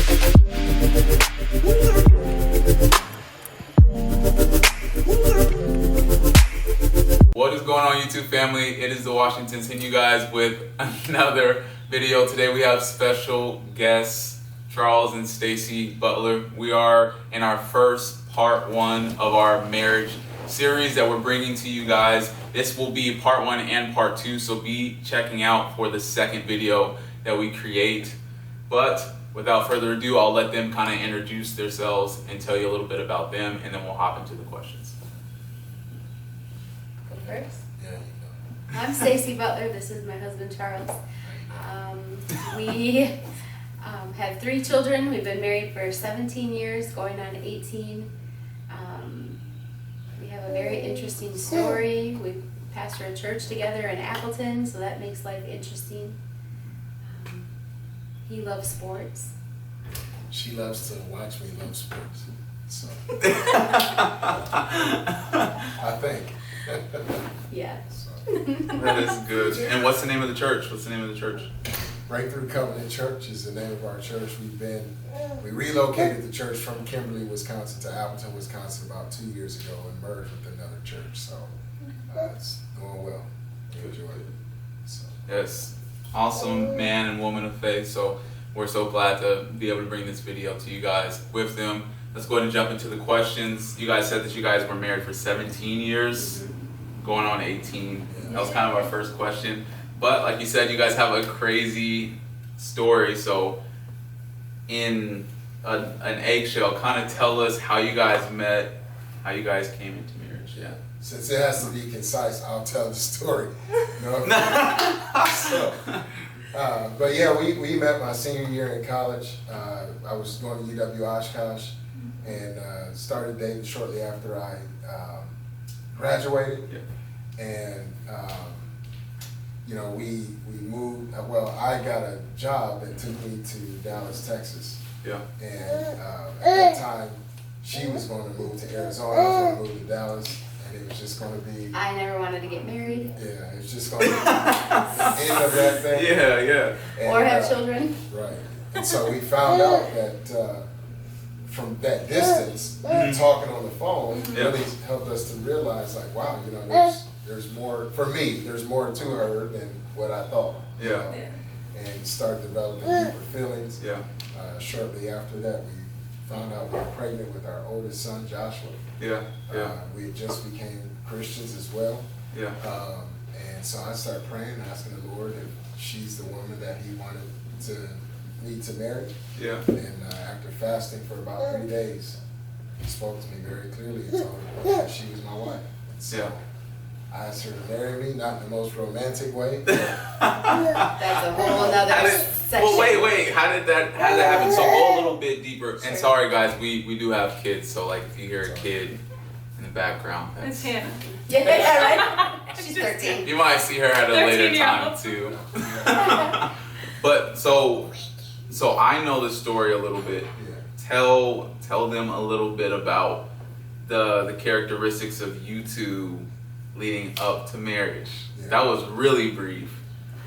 What is going on, YouTube family? It is the Washingtons hitting you guys with another video. Today we have special guests, Charles and Stacy Butler. We are in our first part one of our marriage series that we're bringing to you guys. This will be part one and part two, so be checking out for the second video that we create. But without further ado, I'll let them kind of introduce themselves and tell you a little bit about them, and then we'll hop into the questions. First. Yeah, you know. I'm Stacy Butler. This is my husband Charles. We have 3 children. We've been married for 17 years, going on 18. We have a very interesting story. We pastor a church together in Appleton, so that makes life interesting. He loves sports. She loves to watch me love sports. So I think. Yeah. So, That is good. And what's the name of the church? What's the name of the church? Breakthrough Covenant Church is the name of our church. We relocated the church from Kimberly, Wisconsin to Appleton, Wisconsin about 2 years ago and merged with another church. So it's going well. We enjoy it. So. Yes. Awesome man and woman of faith. So we're so glad to be able to bring this video to you guys with them. Let's go ahead and jump into the questions. You guys said that you guys were married for 17 years, going on 18. That was kind of our first question. But like you said, you guys have a crazy story. So in an eggshell, kind of tell us how you guys met, how you guys came into marriage. Yeah. Since it has to be concise, I'll tell the story. No. But yeah, we met my senior year in college. I was going to UW Oshkosh and started dating shortly after I graduated. Yeah. And you know, we moved. Well, I got a job that took me to Dallas, Texas. Yeah. And at that time, she was going to move to Arizona. I was going to move to Dallas. And it was just going to be. I never wanted to get married. Yeah, it's just going to be the end of that thing. Yeah, yeah. And, Or have children. Right. And so we found out that from that distance, talking on the phone really helped us to realize, like, wow, you know, there's more, for me, there's more to her than what I thought. Yeah. You know? And started developing deeper feelings. Yeah. Shortly after that, we found out we were pregnant with our oldest son, Joshua. Yeah. Yeah. We had just became Christians as well. Yeah. And so I started praying, asking the Lord if she's the woman that He wanted me to marry. Yeah. And after fasting for about 3 days, He spoke to me very clearly and told me that she was my wife. And so Yeah. I asked her to marry me, not in the most romantic way. That's a whole other section. Well, wait. How did that happen? So go a little bit deeper. And sorry, guys, we do have kids, so like if you hear a kid in the background, It's Hannah. Yeah, right. She's 13. you might see her at a later time too. But so I know the story a little bit. Yeah. Tell them a little bit about the characteristics of you two leading up to marriage. Yeah. That was really brief.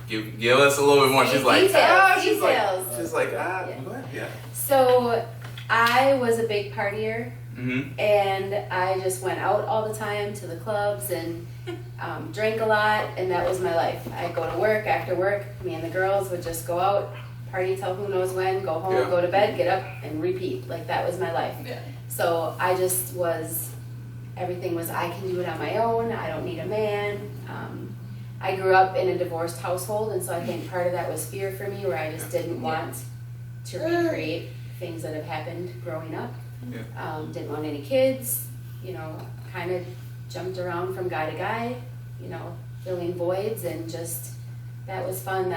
Give us a little bit more. She's like, Details. she's like, Yeah. go ahead. Yeah. So I was a big partier, Mm-hmm. and I just went out all the time to the clubs and drank a lot, and that was my life. I'd go to work, after work, me and the girls would just go out, party till who knows when, go home, Yeah. go to bed, get up, and repeat. Like, that was my life. Yeah. So I just everything was, I can do it on my own, I don't need a man. I grew up in a divorced household, and so I think part of that was fear for me, where I just didn't want to recreate things that have happened growing up. Yeah. Didn't want any kids, you know, kind of jumped around from guy to guy, you know, filling voids, and just, that was fun,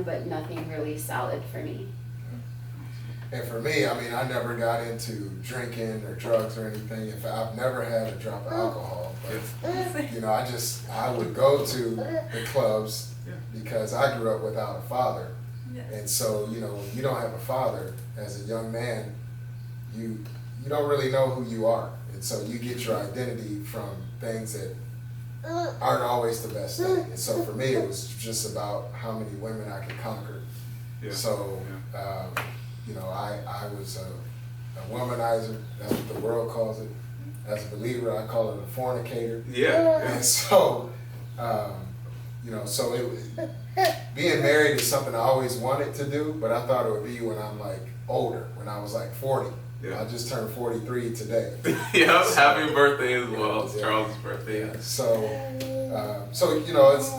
but nothing really solid for me. And for me, I mean, I never got into drinking or drugs or anything. In fact, I've never had a drop of alcohol. But, you know, I would go to the clubs because I grew up without a father. And so, you know, when you don't have a father, as a young man, you don't really know who you are. And so you get your identity from things that aren't always the best thing. And so for me, it was just about how many women I could conquer. Yeah. So, you know, I was a womanizer. That's what the world calls it. As a believer, I call it a fornicator. Yeah. And so, being married is something I always wanted to do, but I thought it would be when I'm like older, when I was like 40. Yeah. I just turned 43 today. Yep, happy birthday as well. It's Yeah. Charles' birthday. Yeah. So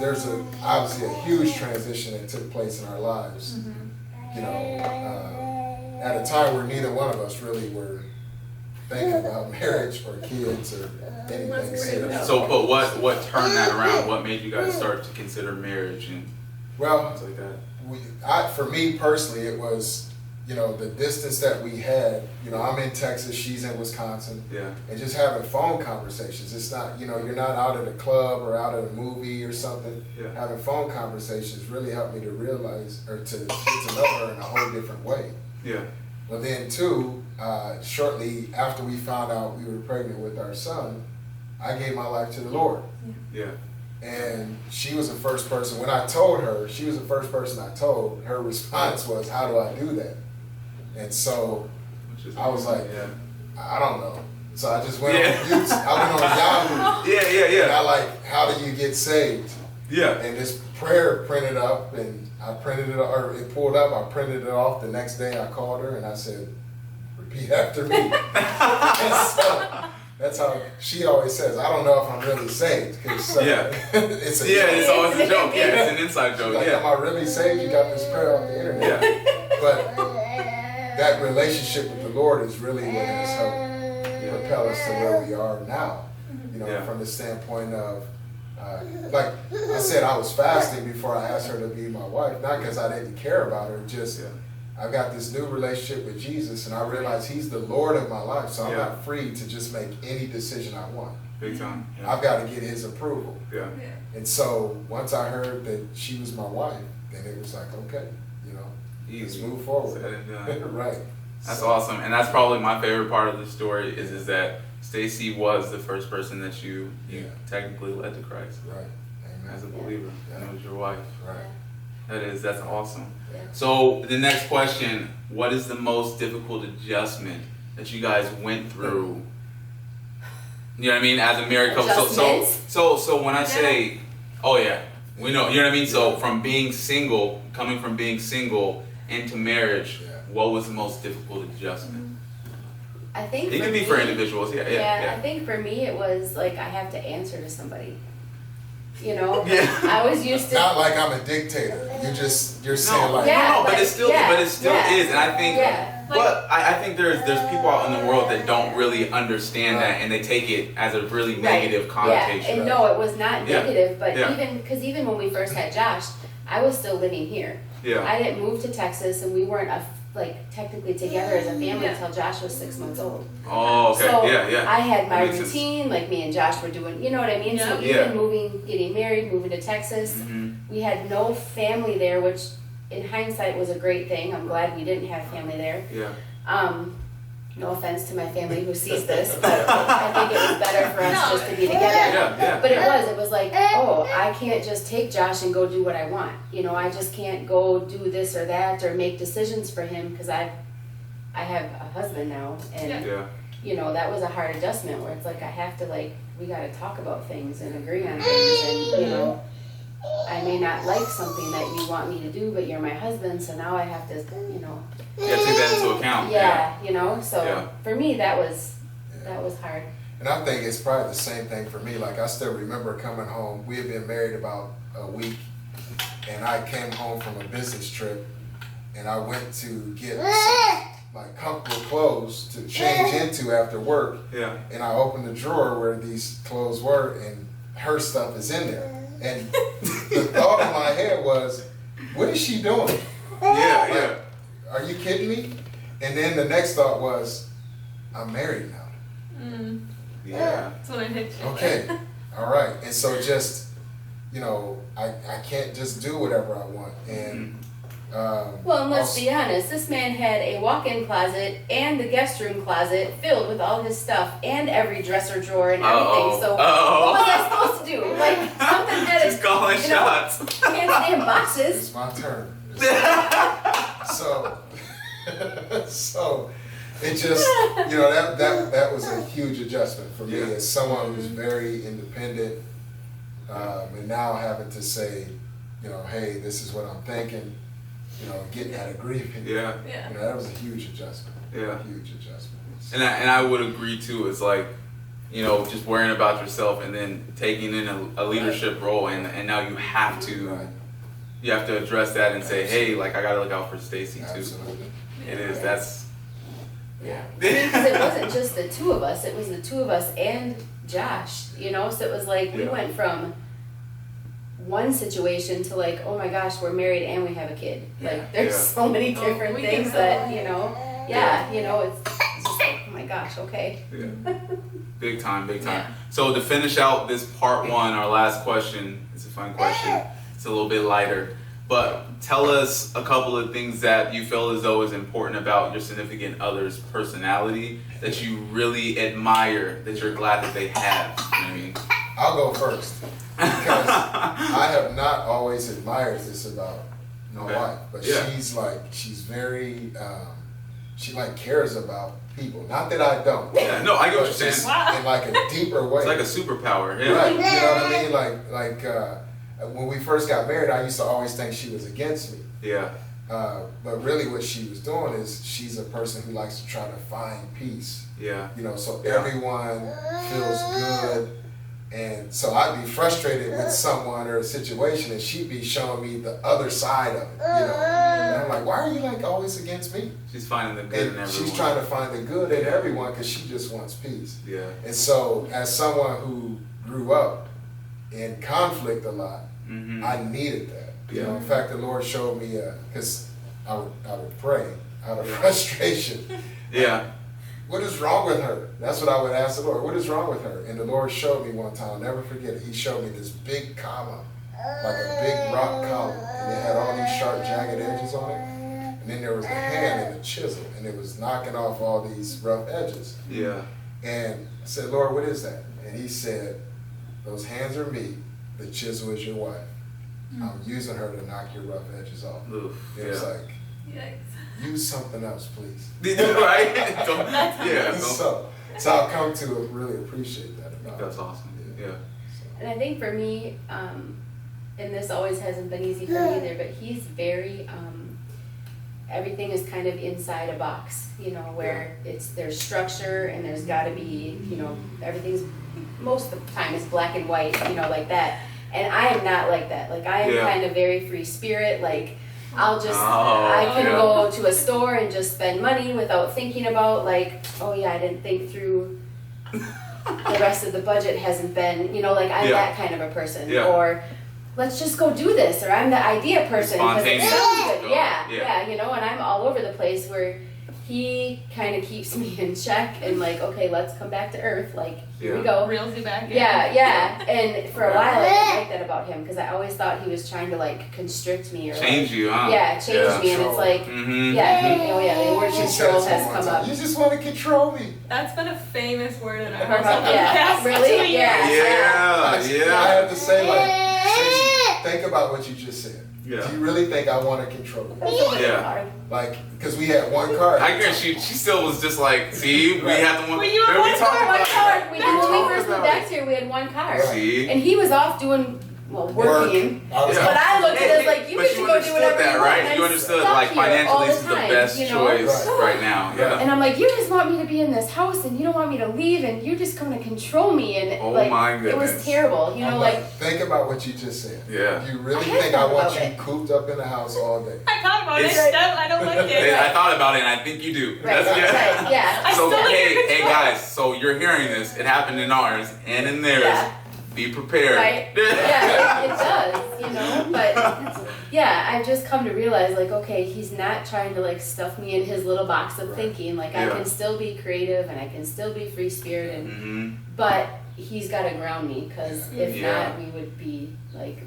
there's obviously a huge transition that took place in our lives. At a time where neither one of us really were thinking about marriage or kids or anything serious. So, but what turned that around? What made you guys start to consider marriage and Well, things like that? for me personally, it was, the distance that we had. I'm in Texas, she's in Wisconsin. Yeah. And just having phone conversations. It's not, you're not out at a club or out at a movie or something. Yeah. Having phone conversations really helped me to realize or to get to know her in a whole different way. Yeah. Well, then too, shortly after we found out we were pregnant with our son, I gave my life to the Lord. Yeah. And she was the first person, when I told her, she was the first person I told. Her response was, how do I do that? And so I was like, I don't know. So I just went on YouTube. I went on Yahoo. And I how do you get saved? Yeah. And this prayer printed up, and I printed it, or it pulled up. I printed it off. The next day I called her and I said, repeat after me. And so that's how she always says, I don't know if I'm really saved. Cause, it's a joke. It's always a joke. Yeah, it's an inside joke. Like, am I really saved? You got this prayer off the internet. Yeah. But that relationship with the Lord is really what has helped propel us to where we are now. From the standpoint of, like I said, I was fasting before I asked her to be my wife, not because I didn't care about her, just I got this new relationship with Jesus, and I realized He's the Lord of my life, so I'm not free to just make any decision I want. Big time. Yeah. I've got to get His approval. Yeah. And so once I heard that she was my wife, then it was like, okay, let's move forward. Right. That's awesome, and that's probably my favorite part of the story is that Stacy was the first person that you technically led to Christ. Right. Amen. As a believer, and it was your wife. Right. That's awesome. Yeah. So the next question: what is the most difficult adjustment that you guys went through? You know what I mean? As a married couple. So when I say, we know. You know what I mean? So from being single, coming from being single into marriage, what was the most difficult adjustment? I think it could be for individuals. I think for me it was like I have to answer to somebody. I was used to. Not like I'm a dictator. You're saying but it still is, and I think. But I think there's people out in the world that don't really understand that, and they take it as a really negative connotation. Yeah, and no, it was not negative, but even when we first had Josh, I was still living here. Yeah. I didn't move to Texas, and we weren't technically together as a family until Josh was 6 months old. Oh, okay. So I I had my routine, like me and Josh were doing, you know what I mean? So even getting married, moving to Texas, we had no family there, which in hindsight was a great thing. I'm glad we didn't have family there. Yeah. No offense to my family who sees this, but I think it was better for us just to be together. Yeah. But it was like, I can't just take Josh and go do what I want. I just can't go do this or that or make decisions for him because I have a husband now, and that was a hard adjustment where it's like I have to we got to talk about things and agree on things, and I may not like something that you want me to do, but you're my husband, so now I have to, take that into account. So for me that was hard. And I think it's probably the same thing for me. Like I still remember coming home. We had been married about a week, and I came home from a business trip, and I went to get some comfortable clothes to change into after work. Yeah. And I opened the drawer where these clothes were, and her stuff is in there. And the thought in my head was, what is she doing? Are you kidding me? And then the next thought was, I'm married now. That's when I hit you. Okay. All right. And so just, I can't just do whatever I want. And well, and let's be honest, this man had a walk-in closet and the guest room closet filled with all his stuff and every dresser drawer and everything. So what was I supposed to do? Something that is calling shots. Can't stand boxes. It's my turn. So So it just, that was a huge adjustment for me as someone who's very independent, and now having to say, hey, this is what I'm thinking, getting that agreement. Yeah. That was a huge adjustment. Yeah. Huge adjustment. And I would agree too. It's like, just worrying about yourself and then taking in a leadership role, and now you have to. Right. You have to address that and say, hey, like I gotta look out for Stacy too. Absolutely. It is. That's. Yeah. Because it wasn't just the two of us, it was the two of us and Josh, so it was like we went from one situation to like, oh my gosh, we're married and we have a kid. Like there's so many different things that, it's just like, oh my gosh, okay. Yeah. Big time. So to finish out this part one, our last question, it's a fun question. It's a little bit lighter. But tell us a couple of things that you feel as though is important about your significant other's personality that you really admire, that you're glad that they have. You know what I mean? I'll go first because I have not always admired this about my wife, but she's very, she cares about people. Not that I don't. Yeah, no, I get what you're saying. In a deeper way. It's like a superpower. Yeah. Right. You know what I mean? When we first got married, I used to always think she was against me. Yeah. But really what she was doing is she's a person who likes to try to find peace. Yeah. So everyone feels good. And so I'd be frustrated with someone or a situation and she'd be showing me the other side of it, And I'm like, why are you always against me? She's finding the good in everyone. She's trying to find the good in everyone because she just wants peace. Yeah. And so as someone who grew up in conflict a lot, I needed that. In fact, the Lord showed me, because I would pray out of frustration. Yeah. What is wrong with her? That's what I would ask the Lord. What is wrong with her? And the Lord showed me one time, I'll never forget it. He showed me this big column, like a big rock column. And it had all these sharp, jagged edges on it. And then there was a hand and a chisel. And it was knocking off all these rough edges. Yeah. And I said, Lord, what is that? And he said, those hands are me. The chisel is your wife. I'm using her to knock your rough edges off. Oof, it was like, yikes. Use something else, please. Right? So I've come to really appreciate that about That's awesome. Yeah. And I think for me, and this always hasn't been easy for me either, but he's very, everything is kind of inside a box, where there's structure and there's gotta be, everything's, most of the time is black and white, like that. And I am not like that. I am kind of very free spirit. I'll just, I can go to a store and just spend money without thinking about oh yeah, I didn't think through the rest of the budget hasn't been, I'm that kind of a person. Yeah. Or let's just go do this, or I'm the idea person because it sounds good. Yeah, and I'm all over the place where he kind of keeps me in check and okay, let's come back to earth. Here we go. Reels you back in. Yeah. And for a while, I didn't like that about him because I always thought he was trying to constrict me or change you, huh? Yeah, change me, and it's the word control has come up. You just want to control me. That's been a famous word in our house over the Yeah, past 2 really? years. I have to say, Stacey, think about what you just said. Yeah. Do you really think I want to control you? Yeah. Because we had one card. I guess she still was just see, we had the one. Well, you had one card. When we first about moved back here, we had one card. See? And he was off doing, working. But I looked at it as you get to go do whatever you want. Right? You understood financially this is the best choice right now. Yeah. And I'm you just want me to be in this house and you don't want me to leave and you're just going to control me and my goodness. It was terrible. Think about what you just said. Yeah. You really think I want you cooped up in the house all day? I thought about it. I don't like it. I thought about it and I think you do. Right. Yeah. So hey guys, so you're hearing this. It happened in ours and in theirs. Yeah. Be prepared. Right? Yeah, it does, but I've just come to realize okay, he's not trying to stuff me in his little box of thinking. I can still be creative and I can still be free spirited, but he's got to ground me because if not, we would be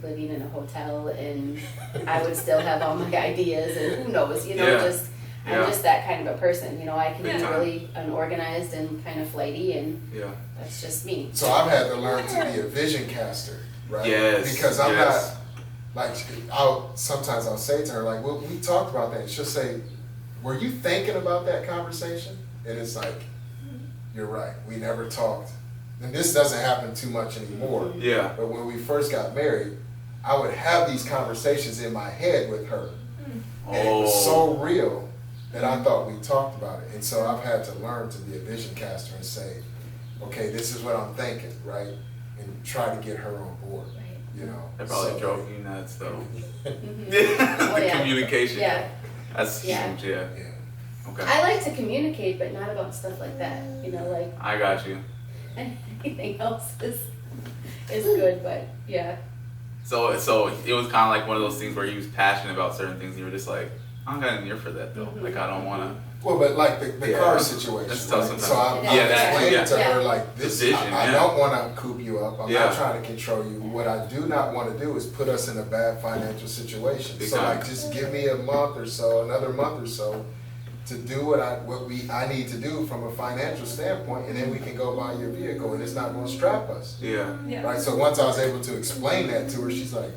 living in a hotel and I would still have all my ideas and who knows, I'm just that kind of a person, I can be really unorganized and kind of flighty and that's just me. So I've had to learn to be a vision-caster, right? Yes. Because I'm not, sometimes I'll say to her, we talked about that, and she'll say, were you thinking about that conversation? And it's like, you're right, we never talked. And this doesn't happen too much anymore. Yeah. But when we first got married, I would have these conversations in my head with her. And it was so real that I thought we talked about it. And so I've had to learn to be a vision caster and say, okay, this is what I'm thinking, right? And try to get her on board, you know. That probably drove you nuts, though. Mm-hmm. The communication. Yeah. That's Yeah. huge, yeah. Yeah. Okay. I like to communicate, but not about stuff like that. You know, like I got you. anything else is good, but yeah. So it was kind of like one of those things where he was passionate about certain things, and you were just like, I'm kind of here for that, though. Like, I don't want to. Well, but like the Yeah. car situation, That's tough right? sometimes. So I'm Yeah, that too, explaining yeah. to her Yeah. like this. Vision, I yeah. don't want to coop you up. I'm Yeah. not trying to control you. What I do not want to do is put us in a bad financial situation. Big So time. like, just give me a month or so, another month or so, to do what I need to do from a financial standpoint, and then we can go buy your vehicle, and it's not going to strap us. Yeah. Yeah. Right. So once I was able to explain that to her, she's like,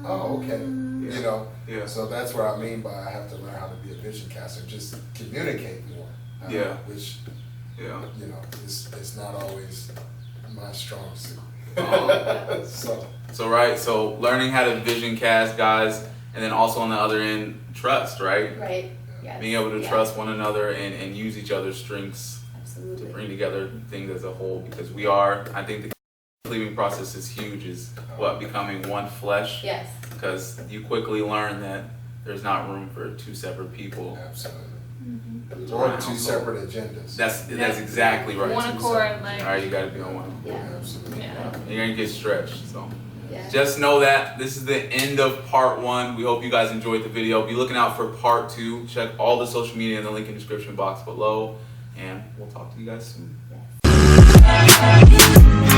oh, okay. Yeah. You know. Yeah. So that's what I mean by I have to learn how to be a vision caster. Just communicate more. Yeah. Which, Yeah. you know, is not always my strong suit. Um, So learning how to vision cast, guys, and then also on the other end, trust, right? Right. Yes. Being able to Yeah. trust one another and use each other's strengths to Absolutely. bring together things as a whole, because I think the cleaving process is huge, is becoming one flesh, Yes. because you quickly learn that there's not room for two separate people. Absolutely. Mm-hmm. Or two separate agendas. That's exactly right. One accord, like. All right, you got to be on one. Yeah. Absolutely. Yeah. You're gonna get stretched, so. Yeah. Just know that this is the end of part 1. We hope you guys enjoyed the video. Be looking out for part 2. Check all the social media in the link in the description box below. And we'll talk to you guys soon. Yes.